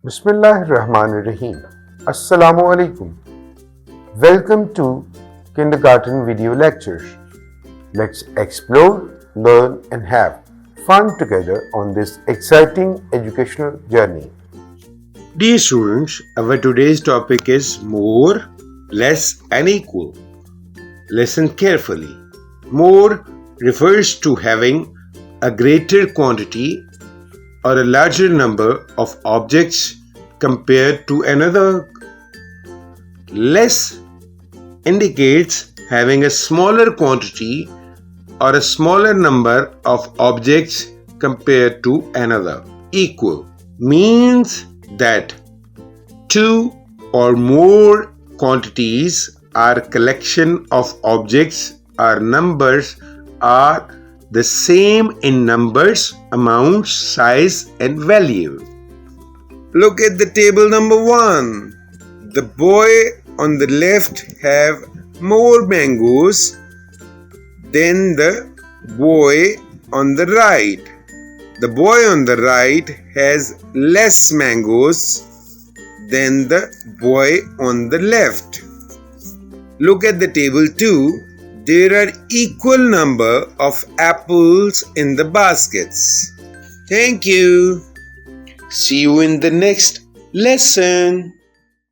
Bismillahirrahmanirrahim. Assalamu alaikum. Welcome to Kindergarten Video Lectures. Let's explore, learn, and have fun together on this exciting educational journey. Dear students, our today's topic is more, less, and equal. Listen carefully. More refers to having a greater quantity or a larger number of objects compared to another. Less indicates having a smaller quantity or a smaller number of objects compared to another. Equal means that two or more quantities or collection of objects or numbers are the same in numbers, amounts, size, and value. Look at the table number 1. The boy on the left have more mangoes than the boy on the right. The boy on the right has less mangoes than the boy on the left. Look at the table 2. There are equal number of apples in the baskets. Thank you. See you in the next lesson.